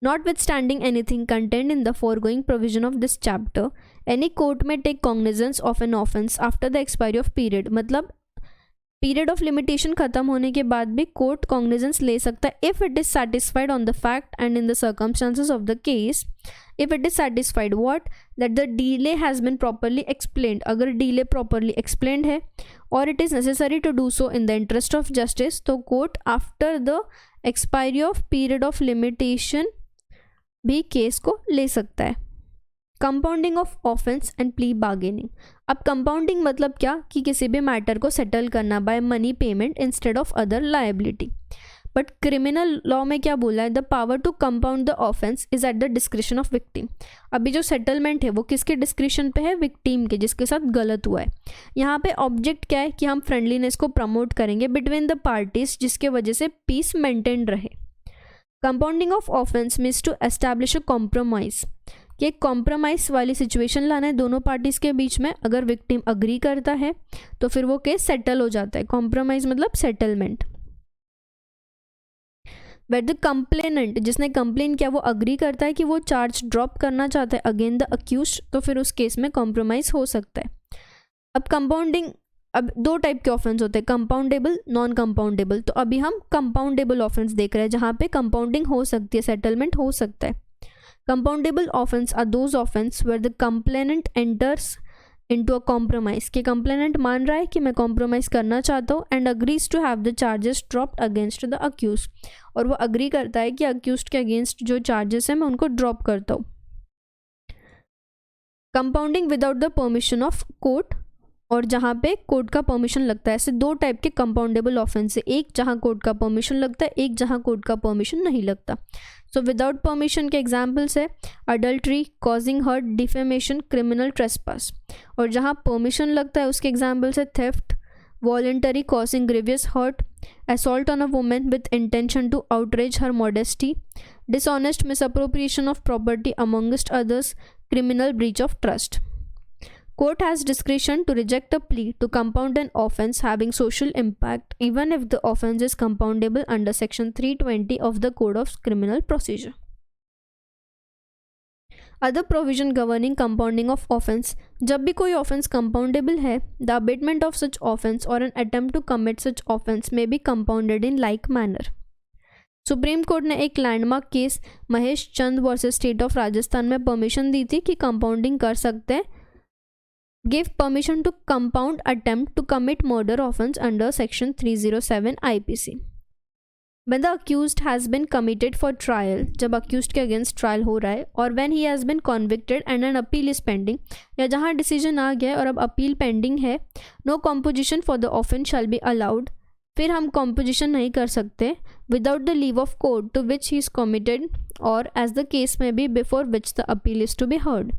Notwithstanding anything contained in the foregoing provision of this chapter, any court may take cognizance of an offence after the expiry of period। मतलब period of limitation खत्म होने के बाद भी court cognizance ले सकता है if it is satisfied on the fact and in the circumstances of the case. If it is satisfied what, that the delay has been properly explained, अगर delay properly explained है और it is necessary to do so in the interest of justice, तो court after the expiry of period of limitation भी case को ले सकता है। Compounding of offence and plea bargaining. अब कंपाउंडिंग मतलब क्या, कि किसी भी मैटर को सेटल करना by money payment instead of other liability. But criminal law में क्या बोला है, the power to compound the offence is at the discretion of victim. अभी जो सेटलमेंट है वो किसके डिस्क्रिशन पे है, विक्टिम के, जिसके साथ गलत हुआ है। यहाँ पे ऑब्जेक्ट क्या है कि हम फ्रेंडलीनेस को प्रमोट करेंगे बिटवीन द पार्टीज, जिसके वजह से पीस मेंटेन रहे। Compounding of offence means to establish a compromise, कि एक कॉम्प्रोमाइज वाली सिचुएशन लाना है दोनों पार्टीज के बीच में। अगर विक्टिम अग्री करता है तो फिर वो केस सेटल हो जाता है। कॉम्प्रोमाइज मतलब सेटलमेंट। वेयर द कंप्लेनेंट, जिसने कंप्लेन किया, वो अग्री करता है कि वो चार्ज ड्रॉप करना चाहता है अगेन द अक्यूज्ड, तो फिर उस केस में कॉम्प्रोमाइज हो सकता है। अब कंपाउंडिंग, अब दो टाइप के ऑफेंस होते हैं, कंपाउंडेबल, नॉन कंपाउंडेबल। तो अभी हम कंपाउंडेबल ऑफेंस देख रहे हैं जहाँ पे कंपाउंडिंग हो सकती है, सेटलमेंट हो सकता है। Compoundable offense are those offense where the complainant enters into a compromise, कि complainant मान रहा है कि मैं compromise करना चाहता हूँ and agrees to have the charges dropped against the accused, और वो agree करता है कि accused के against जो charges हैं मैं उनको drop करता हूँ। Compounding without the permission of court और जहाँ पे कोर्ट का परमिशन लगता है। ऐसे दो टाइप के कंपाउंडेबल ऑफेंस है, एक जहाँ कोर्ट का परमिशन लगता है, एक जहाँ कोर्ट का परमिशन नहीं लगता। सो विदाउट परमिशन के एग्जाम्पल्स है adultery, causing hurt, defamation, criminal trespass. और जहाँ परमिशन लगता है उसके एग्जाम्पल्स है theft, voluntary causing grievous hurt, assault on a woman with intention to outrage her modesty, dishonest misappropriation of property amongst others, criminal breach of trust. Court has discretion to reject a plea to compound an offence having social impact even if the offence is compoundable under section 320 of the Code of Criminal Procedure. Other provision governing compounding of offence, जब भी कोई offence compoundable है, the abetment of such offence और an attempt to commit such offence में be compounded in like manner. Supreme court ने एक landmark case Mahesh Chand versus state of Rajasthan में permission दी थी कि कंपाउंडिंग कर सकते हैं, give permission to compound attempt to commit murder offence under section 307 IPC। When the accused has been committed for trial, जब accused के अगेंस्ट ट्रायल हो रहा है, और when he has been convicted and an appeal is pending, या जहाँ decision आ गया और अब अपील पेंडिंग है, no composition for the offence shall be allowed, फिर हम composition नहीं कर सकते without the leave of court to which he is committed or as the case may be before which the appeal is to be heard.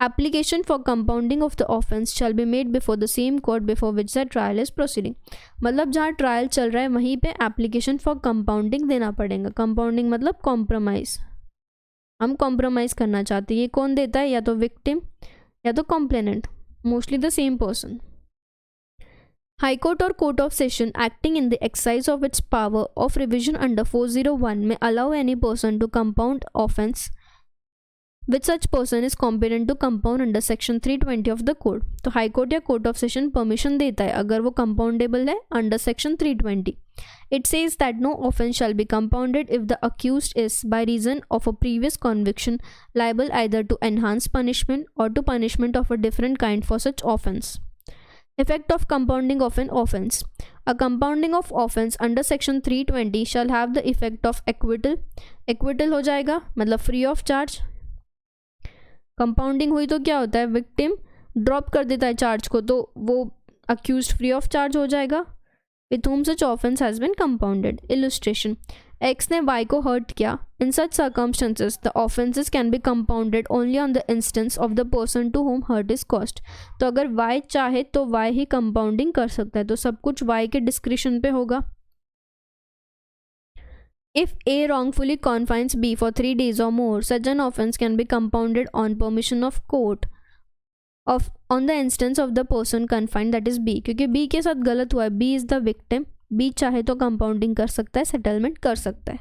Application for compounding of the offence shall be made before the same court before which the trial is proceeding. मतलब जहाँ trial चल रहा है वहीं पे application for compounding देना पड़ेगा। Compounding मतलब कॉम्प्रोमाइज़, हम कॉम्प्रोमाइज़ करना चाहते हैं। ये कौन देता है? या तो विक्टिम या तो complainant, mostly the same person. High court और court of session acting in the exercise of its power of revision under 401 में allow any person to compound offence which such person is competent to compound under section 320 of the code। तो high court या court of session permission देता है अगर वो compoundable है under section 320। It says that no offence shall be compounded if the accused is, by reason of a previous conviction, liable either to enhanced punishment or to punishment of a different kind for such offence। Effect of compounding of an offence। A compounding of offence under section 320 shall have the effect of acquittal। acquittal हो जाएगा मतलब free of charge. Compounding हुई तो क्या होता है, victim drop कर देता है चार्ज को, तो वो अक्यूज्ड फ्री ऑफ चार्ज हो जाएगा। With whom such offence has been compounded। Illustration, X ने वाई को हर्ट किया। In such circumstances the offences can be compounded only on the instance of the person to whom hurt is caused. तो अगर Y चाहे तो why he compounding कर सकता है, तो सब कुछ वाई के डिस्क्रिप्शन पे होगा। If A wrongfully confines B for 3 days or more, such an offence can be compounded on permission of court on the instance of the person confined, that is B। क्योंकि B के साथ गलत हुआ है, B is the victim, B चाहे तो compounding कर सकता है, सेटलमेंट कर सकता है।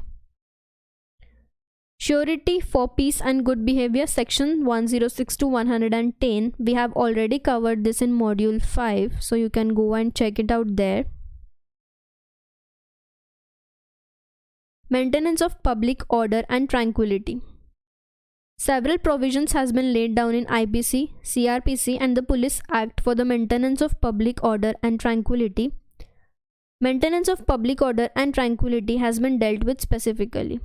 Surety for peace and good behavior, section 106 to 110, we have already covered this in module 5, so you can go and check it out there। Maintenance of public order and tranquility, several provisions has been laid down in IPC, CRPC and the Police Act for the maintenance of public order and tranquility। Maintenance of public order and tranquility has been dealt with specifically।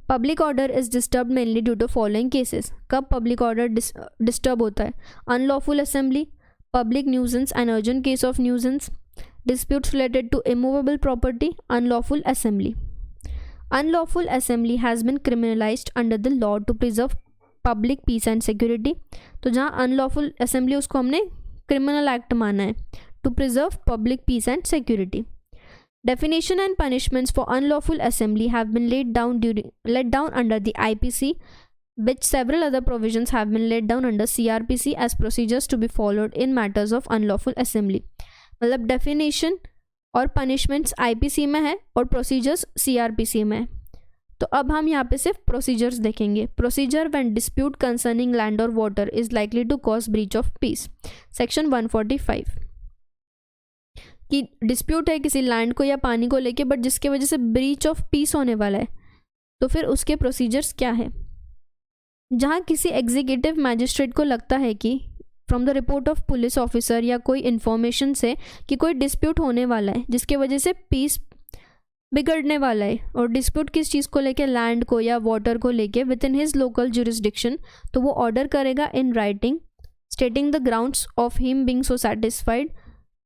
Public order is disturbed mainly due to following cases। कब public order disturb होता है? Unlawful assembly, public nuisance and urgent case of nuisance, disputes related to immovable property, unlawful assembly। Unlawful assembly has been criminalized under the law to preserve public peace and security। तो जहाँ unlawful assembly उसको हमने criminal act माना है, to preserve public peace and security। Definition and punishments for unlawful assembly have been laid down under the IPC, which several other provisions have been laid down under CRPC as procedures to be followed in matters of unlawful assembly। मतलब definition और punishments IPC में है और procedures CrPC में है। तो अब हम यहाँ पे सिर्फ प्रोसीजर्स देखेंगे। Procedure when dispute concerning land और water is likely to cause breach of peace, section 145। कि डिस्प्यूट है किसी लैंड को या पानी को लेके, बट जिसके वजह से ब्रीच ऑफ पीस होने वाला है, तो फिर उसके प्रोसीजर्स क्या है। जहाँ किसी एग्जीक्यूटिव मैजिस्ट्रेट को लगता है कि from the report of police officer या कोई इन्फॉर्मेशन से कि कोई डिस्प्यूट होने वाला है जिसके वजह से पीस बिगड़ने वाला है, और डिस्प्यूट किस चीज़ को लेके, लैंड को या वाटर को लेके, with in his local jurisdiction, तो वो ऑर्डर करेगा in writing stating the grounds of him being so satisfied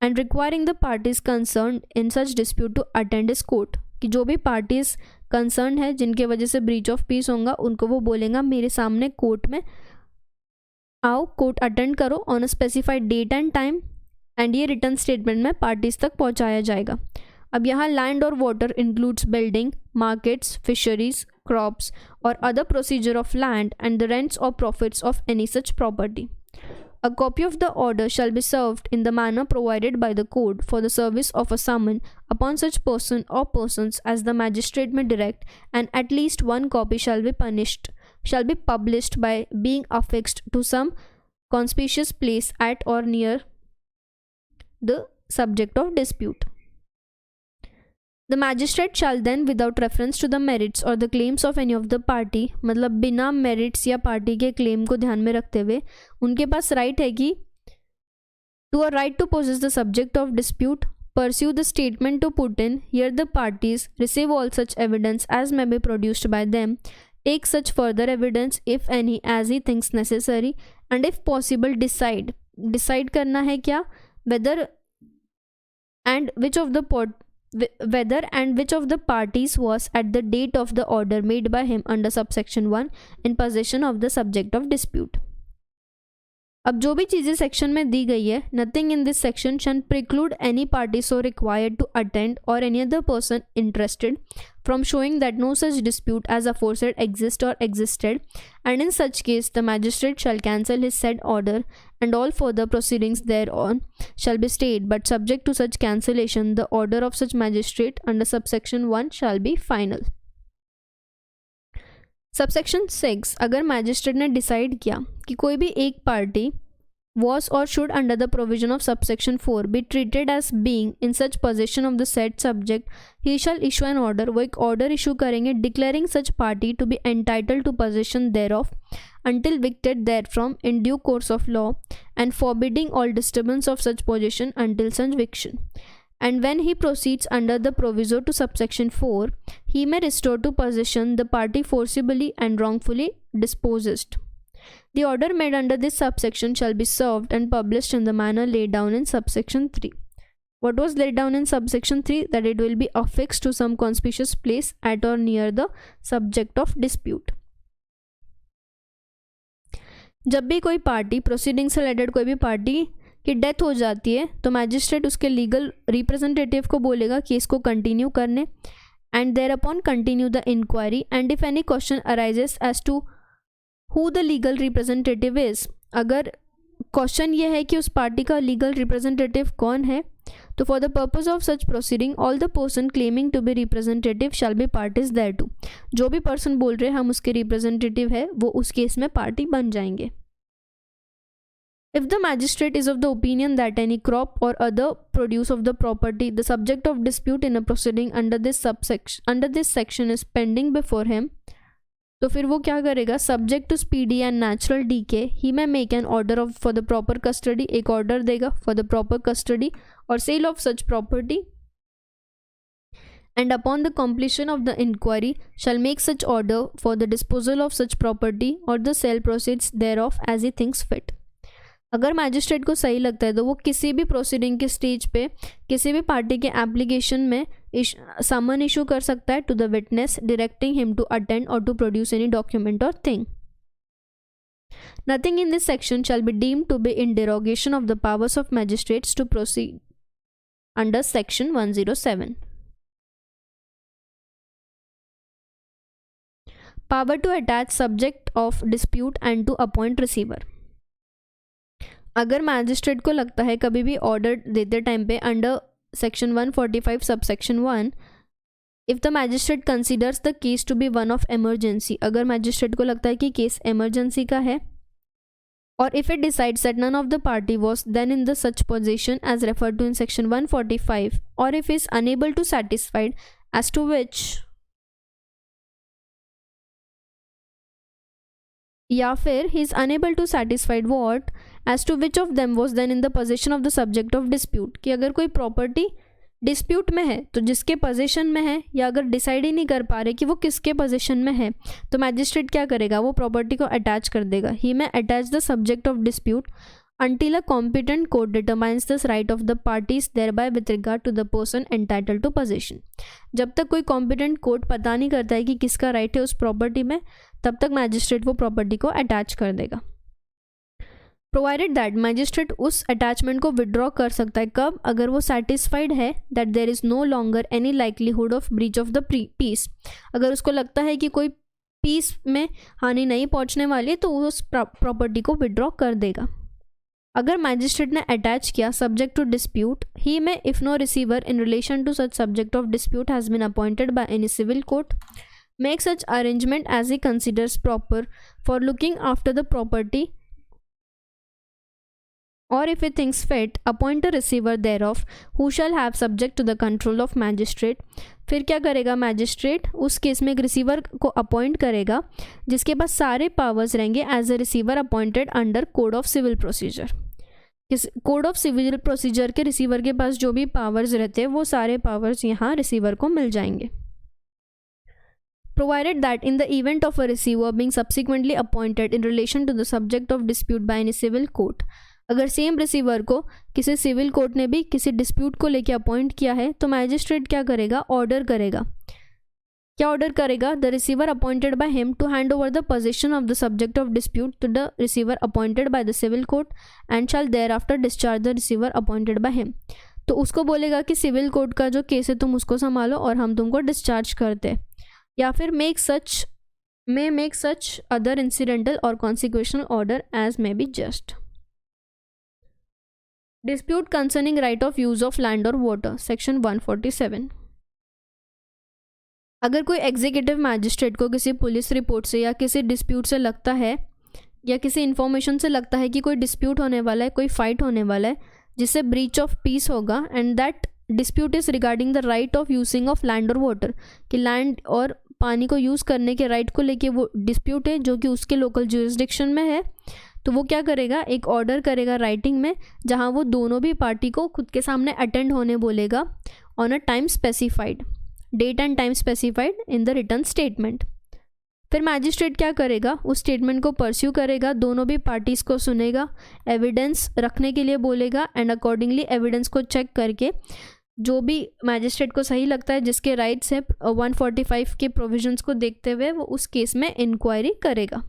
and requiring the parties concerned in such dispute to attend his court. कि जो भी parties concerned है जिनके वजह से breach of peace होगा उनको वो बोलेगा मेरे सामने कोर्ट में आओ, कोर्ट अटेंड करो on a specified date and time, and ये रिटर्न स्टेटमेंट में पार्टीज तक पहुंचाया जाएगा. अब यहाँ लैंड और water includes building, markets, fisheries, crops और other procedure of land and the rents और profits of any such property. A copy of the order shall be served in the manner provided by the code for the service of a summon upon such person or persons as the magistrate may direct, and at least one copy shall be published by being affixed to some conspicuous place at or near the subject of dispute. The magistrate shall then, without reference to the merits or the claims of any of the party, मतलब बिना merits या party के claim को ध्यान में रखते हुए उनके पास right है कि to a right to possess the subject of dispute, pursue the statement to put in, hear the parties, receive all such evidence as may be produced by them, take such further evidence if any as he thinks necessary, and if possible decide करना है क्या whether and which of the parties was at the date of the order made by him under subsection 1 in possession of the subject of dispute. अब जो भी चीज़ें section में दी गई है, nothing in this section shall preclude any party so required to attend और any other person interested from showing that no such dispute as aforesaid exist or existed, and in such case the magistrate shall cancel his said order and all further proceedings thereon shall be stayed, but subject to such cancellation the order of such magistrate under subsection 1 shall be final. Subsection 6, अगर magistrate ने decide किया कि कोई भी एक party was or should under the provision of subsection 4 be treated as being in such possession of the said subject, he shall issue an order. वो एक order issue करेंगे declaring such party to be entitled to possession thereof until evicted therefrom in due course of law, and forbidding all disturbance of such possession until such eviction. And when he proceeds under the proviso to subsection 4, he may restore to possession the party forcibly and wrongfully dispossessed. The order made under this subsection shall be served and published in the manner laid down in subsection 3. What was laid down in subsection 3? That it will be affixed to some conspicuous place at or near the subject of dispute. जब भी कोई party proceeding से related कोई भी party कि death हो जाती है तो मैजिस्ट्रेट उसके लीगल रिप्रेजेंटेटिव को बोलेगा कि इसको कंटिन्यू करने, and thereupon continue the inquiry, and if any question arises as to who the legal representative is. अगर क्वेश्चन ये है कि उस पार्टी का लीगल रिप्रेजेंटेटिव कौन है, तो for the purpose of such proceeding all the person claiming to be representative shall be parties thereto. जो भी पर्सन बोल रहे हैं हम उसके रिप्रेजेंटेटिव है वो उस केस में पार्टी बन जाएंगे. If the magistrate is of the opinion that any crop or other produce of the property the subject of dispute in a proceeding under this section is pending before him, तो फिर वो क्या करेगा, subject to speedy and natural decay he may make an order for the proper custody, एक order देगा for the proper custody or sale of such property, and upon the completion of the inquiry shall make such order for the disposal of such property or the sale proceeds thereof as he thinks fit. अगर magistrate को सही लगता है तो वो किसी भी proceeding के स्टेज पे किसी भी पार्टी के एप्लीकेशन में समन इशू कर सकता है to the witness directing him to attend और टू प्रोड्यूस एनी डॉक्यूमेंट और thing. Nothing in this section shall be deemed to be in derogation of the powers of magistrates to proceed under section 107. Power to attach subject of dispute and to appoint receiver. अगर magistrate को लगता है कभी भी order देते time पे under section 145 subsection 1, if the magistrate considers the case to be one of emergency, अगर magistrate को लगता है कि केस एमरजेंसी का है, और if it decides that none of the party was then in the such position as referred to in section 145, और if is unable to satisfied as to which, या फिर he is unable to satisfied what as to which of them was then in the position of the subject of dispute, कि अगर कोई property dispute में है तो जिसके position में है, या अगर डिसाइड ही नहीं कर पा रहे कि वो किसके पोजीशन में है, तो मैजिस्ट्रेट क्या करेगा, वो प्रॉपर्टी को अटैच कर देगा। ही में attach the subject of dispute until a competent court determines this right of the parties thereby with regard to the person entitled to possession। जब तक कोई competent court पता नहीं करता है कि किसका right है उस प्रॉपर्टी में, तब तक मैजिस्ट्रेट वो प्रॉपर्टी को अटैच कर देगा। प्रोवाइडेड दैट मैजिस्ट्रेट उस अटैचमेंट को विड्रॉ कर सकता है कब, अगर वो सेटिस्फाइड है that there is no longer any likelihood of breach of the peace. अगर उसको लगता है कि कोई पीस में हानि नहीं पहुंचने वाली है तो वो उस प्रॉपर्टी को विड्रॉ कर देगा। अगर मैजिस्ट्रेट ने अटैच किया subject to dispute, he may if no receiver in relation to such subject of dispute has been appointed by any civil court make such arrangement as he considers proper for looking after the property, or if he thinks fit, appoint a receiver thereof who shall have subject to the control of magistrate। फिर क्या करेगा magistrate, उस case में एक receiver को appoint करेगा जिसके पास सारे पावर्स रहेंगे as a receiver appointed under code of civil procedure. Code of civil procedure के रिसीवर के पास जो भी पावर्स रहते हैं वो सारे पावर्स यहाँ रिसीवर को मिल जाएंगे। Provided that in the event of a receiver being subsequently appointed in relation to the subject of dispute by any civil court, अगर सेम रिसीवर को किसी सिविल कोर्ट ने भी किसी डिस्प्यूट को लेके अपॉइंट किया है तो मैजिस्ट्रेट क्या करेगा, ऑर्डर करेगा। क्या ऑर्डर करेगा, the receiver appointed by him to hand over the position of the subject of dispute to the receiver appointed by the civil court and shall thereafter discharge the receiver appointed by him. तो उसको बोलेगा कि civil court का जो case है तुम उसको संभालो और हम तुमको डिस्चार्ज करते, या फिर मेक सच अदर इंसिडेंटल और consequential order as may be just. Dispute concerning right of use of land और वाटर, सेक्शन 147। अगर कोई एग्जीक्यूटिव मैजिस्ट्रेट को किसी पुलिस रिपोर्ट से या किसी डिस्प्यूट से लगता है या किसी इन्फॉर्मेशन से लगता है कि कोई डिस्प्यूट होने वाला है, कोई फाइट होने वाला है जिससे ब्रीच ऑफ पीस होगा, and that dispute is regarding the right of using of land और वाटर, कि लैंड और पानी को यूज़ करने के राइट को लेके वो डिस्प्यूट है जो कि उसके लोकल ज्यूरिसडिक्शन में है, तो वो क्या करेगा, एक ऑर्डर करेगा राइटिंग में जहाँ वो दोनों भी पार्टी को खुद के सामने अटेंड होने बोलेगा on a time specified, date and time specified in the return statement. फिर मैजिस्ट्रेट क्या करेगा, उस स्टेटमेंट को परस्यू करेगा, दोनों भी पार्टीज़ को सुनेगा, एविडेंस रखने के लिए बोलेगा एंड अकॉर्डिंगली एविडेंस को चेक करके जो भी मैजिस्ट्रेट को सही लगता है, जिसके राइट्स है 145 के प्रोविजंस को देखते हुए वो उस केस में इंक्वायरी करेगा।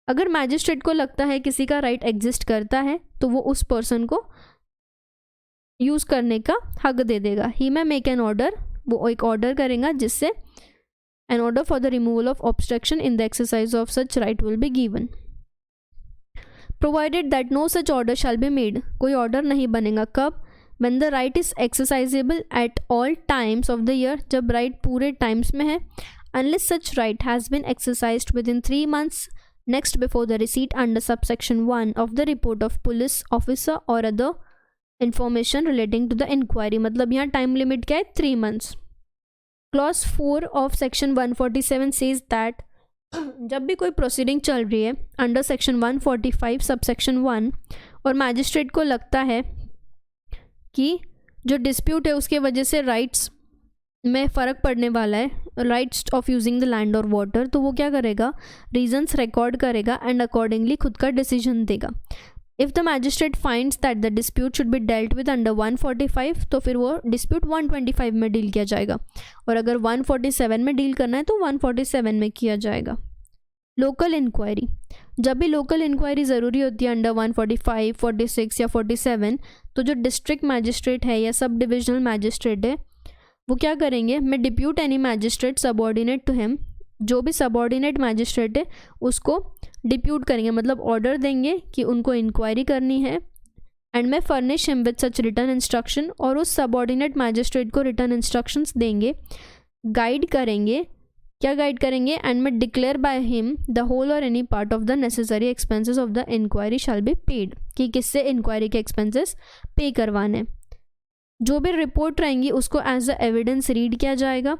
अगर मैजिस्ट्रेट को लगता है किसी का राइट एग्जिस्ट करता है तो वो उस पर्सन को यूज़ करने का हक दे देगा। ही में मेक एन ऑर्डर, वो एक ऑर्डर करेगा जिससे an order for the removal of obstruction in the exercise of such right will be given. Provided that no such order shall be made, कोई ऑर्डर नहीं बनेगा कब, when the right is exercisable at all times of the year, जब right पूरे times में है, unless such right has been exercised within 3 months next before the receipt under subsection 1 of the report of police officer or other information relating to the inquiry। मतलब यहाँ time limit क्या है, 3 months। Clause 4 of section 147 says that जब भी कोई proceeding चल रही है अंडर सेक्शन 145 सबसेक्शन 1 और मैजिस्ट्रेट को लगता है कि जो डिस्प्यूट है उसके वजह से राइट्स में फ़र्क पड़ने वाला है, rights of using the land और वाटर, तो वो क्या करेगा, रीजंस रिकॉर्ड करेगा एंड अकॉर्डिंगली खुद का डिसीजन देगा। If the magistrate finds that the dispute should be dealt with under 145 तो फिर वो डिस्प्यूट 125 में डील किया जाएगा, और अगर 147 में डील करना है तो 147 में किया जाएगा। लोकल इंक्वायरी, जब भी लोकल इंक्वायरी ज़रूरी होती है अंडर 145, 46 या 47, तो जो डिस्ट्रिक्ट मैजिस्ट्रेट है या सब डिविजनल मैजिस्ट्रेट है वो क्या करेंगे, may depute any magistrate subordinate to him, जो भी सबऑर्डिनेट मैजिस्ट्रेट है उसको डिप्यूट करेंगे, मतलब ऑर्डर देंगे कि उनको इंक्वायरी करनी है, and may furnish him with such return instruction, और उस सबऑर्डिनेट मैजिस्ट्रेट को रिटर्न इंस्ट्रक्शंस देंगे, गाइड करेंगे, क्या गाइड करेंगे, and may declare by him the whole और any part of the necessary expenses of the inquiry shall be paid, कि किससे इंक्वायरी के एक्सपेंसेस पे करवाने। जो भी रिपोर्ट रहेंगी उसको एज अ एविडेंस रीड किया जाएगा।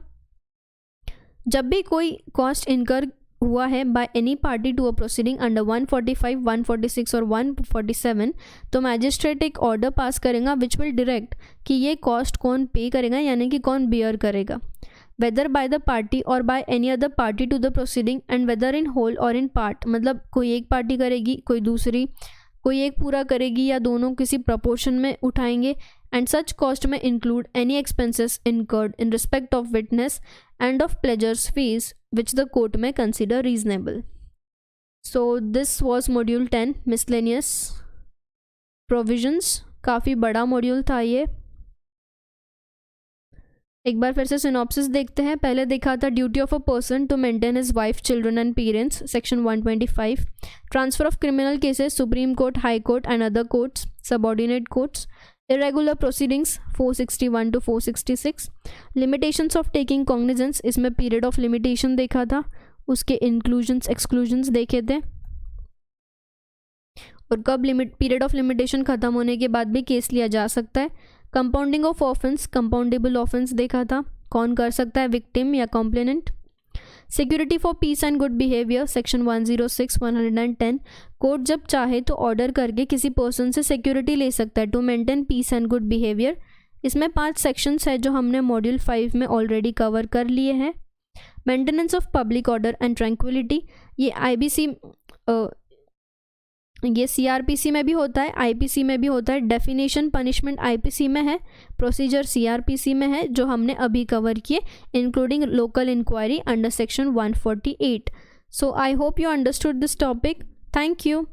जब भी कोई कॉस्ट इनकर हुआ है by any party to a proceeding under 145, 146 और 147, तो मैजिस्ट्रेट एक ऑर्डर पास करेगा विच विल डायरेक्ट कि ये कॉस्ट कौन पे करेगा, यानी कि कौन बियर करेगा, वेदर बाय द पार्टी और by any other party to the proceeding and whether in whole और इन पार्ट, मतलब कोई एक पार्टी करेगी, कोई दूसरी, कोई एक पूरा करेगी या दोनों किसी प्रपोर्शन में उठाएंगे. एंड सच कॉस्ट में include any expenses incurred in respect of witness end of pleasures fees which the court may consider reasonable. So this was module 10 miscellaneous provisions. काफ़ी बड़ा मॉड्यूल था ये. एक बार फिर से सिनॉप्सिस देखते हैं. पहले देखा था duty of a person to maintain his wife, children and parents, section 125. Transfer of criminal cases, supreme court, high court and other courts, subordinate courts. irregular proceedings 461 to 466. limitations of taking cognizance, इसमें period of limitation देखा था, उसके inclusions exclusions देखे थे, और कब period of limitation ख़त्म होने के बाद भी केस लिया जा सकता है. Compounding of offence, compoundable offence देखा था, कौन कर सकता है, विक्टिम या कॉम्प्लेनेंट. Security for piece and good behaviour, section 106, 110. Court जब चाहे तो ऑर्डर करके किसी पर्सन से सिक्योरिटी ले सकता है to maintain peace and good behaviour. इसमें 5 सेक्शंस है जो हमने मॉड्यूल 5 में ऑलरेडी कवर कर लिए हैं. Maintenance of public order and tranquillity, ये IBC ये CRPC में भी होता है, IPC में भी होता है. डेफिनेशन पनिशमेंट IPC में है, प्रोसीजर CRPC में है जो हमने अभी कवर किए, including local inquiry under section 148. So I hope you understood this topic. Thank you.